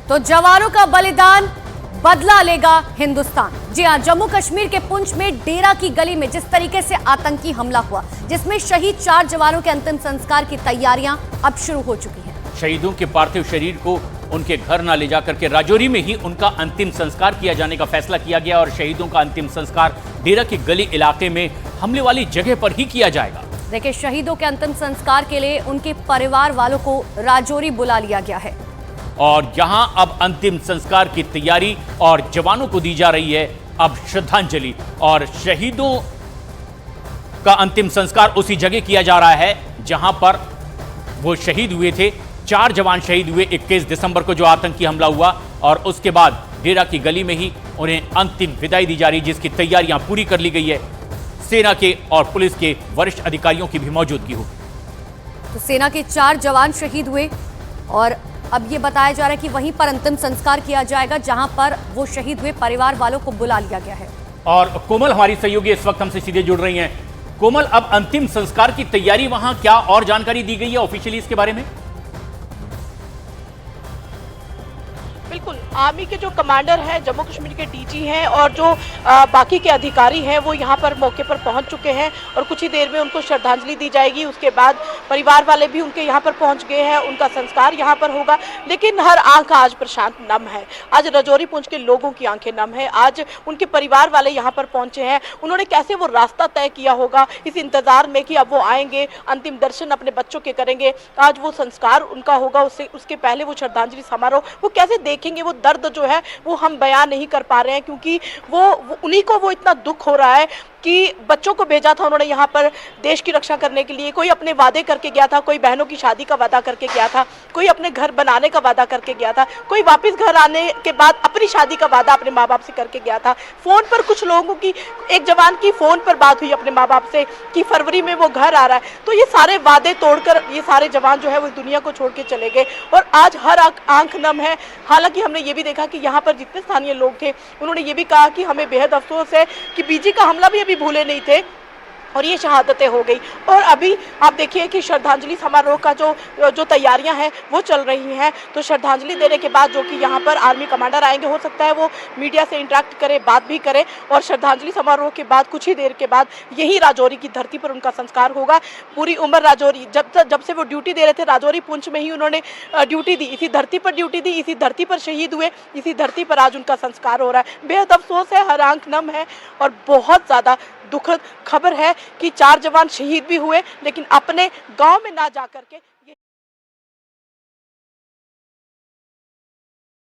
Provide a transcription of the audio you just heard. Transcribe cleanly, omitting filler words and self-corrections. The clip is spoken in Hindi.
तो जवानों का बलिदान बदला लेगा हिंदुस्तान। जी हां, जम्मू कश्मीर के पुंछ में डेरा की गली में जिस तरीके से आतंकी हमला हुआ, जिसमें शहीद 4 जवानों के अंतिम संस्कार की तैयारियां अब शुरू हो चुकी हैं। शहीदों के पार्थिव शरीर को उनके घर न ले जाकर के राजौरी में ही उनका अंतिम संस्कार किया जाने का फैसला किया गया और शहीदों का अंतिम संस्कार डेरा की गली इलाके में हमले वाली जगह पर ही किया जाएगा। देखिए, शहीदों के अंतिम संस्कार के लिए उनके परिवार वालों को राजौरी बुला लिया गया है और यहां अब अंतिम संस्कार की तैयारी और जवानों को दी जा रही है अब श्रद्धांजलि। और शहीदों का अंतिम संस्कार उसी जगह किया जा रहा है जहां पर वो शहीद हुए थे। 4 जवान शहीद हुए 21 दिसंबर को जो आतंकी हमला हुआ और उसके बाद डेरा की गली में ही उन्हें अंतिम विदाई दी जा रही है, जिसकी तैयारियां पूरी कर ली गई है। सेना के और पुलिस के वरिष्ठ अधिकारियों की भी मौजूदगी होगी। तो सेना के 4 जवान शहीद हुए और अब ये बताया जा रहा है कि वहीं पर अंतिम संस्कार किया जाएगा जहां पर वो शहीद हुए परिवार वालों को बुला लिया गया है। और कोमल हमारी सहयोगी इस वक्त हमसे सीधे जुड़ रही हैं। कोमल, अब अंतिम संस्कार की तैयारी वहां क्या और जानकारी दी गई है ऑफिशियली इसके बारे में? बिल्कुल, आर्मी के जो कमांडर हैं, जम्मू कश्मीर के डीजी हैं और जो बाकी के अधिकारी हैं वो यहाँ पर मौके पर पहुँच चुके हैं और कुछ ही देर में उनको श्रद्धांजलि दी जाएगी। उसके बाद परिवार वाले भी उनके यहाँ पर पहुँच गए हैं, उनका संस्कार यहाँ पर होगा। लेकिन हर आंख आज प्रशांत नम है। आज राजौरी पुंछ के लोगों की आंखें नम है। आज उनके परिवार वाले यहाँ पर पहुँचे हैं। उन्होंने कैसे वो रास्ता तय किया होगा इस इंतजार में कि अब वो आएंगे, अंतिम दर्शन अपने बच्चों के करेंगे, आज वो संस्कार उनका होगा, उसके पहले वो श्रद्धांजलि समारोह वो कैसे देखेंगे। वो दर्द जो है वो हम बयान नहीं कर पा रहे हैं क्योंकि वो उन्हीं को वो इतना दुख हो रहा है कि बच्चों को भेजा था उन्होंने यहाँ पर देश की रक्षा करने के लिए। कोई अपने वादे करके गया था, कोई बहनों की शादी का वादा करके गया था, कोई अपने घर बनाने का वादा करके गया था, कोई वापस घर आने के बाद अपनी शादी का वादा अपने माँ बाप से करके गया था। फोन पर कुछ लोगों की, एक जवान की फोन पर बात हुई अपने माँ बाप से कि फरवरी में वो घर आ रहा है। तो ये सारे वादे तोड़कर ये सारे जवान जो है वो दुनिया को छोड़ के चले गए और आज हर आंख नम है। हालांकि हमने ये भी देखा कि यहाँ पर जितने स्थानीय लोग थे उन्होंने ये भी कहा कि हमें बेहद अफसोस है कि बीजी का हमला भी अभी भूले नहीं थे और ये शहादतें हो गई। और अभी आप देखिए कि श्रद्धांजलि समारोह का जो तैयारियां हैं वो चल रही हैं। तो श्रद्धांजलि देने के बाद जो कि यहाँ पर आर्मी कमांडर आएंगे, हो सकता है वो मीडिया से इंटरेक्ट करे, बात भी करे और श्रद्धांजलि समारोह के बाद कुछ ही देर के बाद यही राजौरी की धरती पर उनका संस्कार होगा। पूरी उम्र राजौरी, जब से वो ड्यूटी दे रहे थे राजौरी पुंछ में ही उन्होंने ड्यूटी दी, इसी धरती पर ड्यूटी दी, इसी धरती पर शहीद हुए, इसी धरती पर आज उनका संस्कार हो रहा है। बेहद अफसोस है, हर आंख नम है और बहुत ज़्यादा दुखद खबर है कि 4 जवान शहीद भी हुए लेकिन अपने गांव में ना जाकर के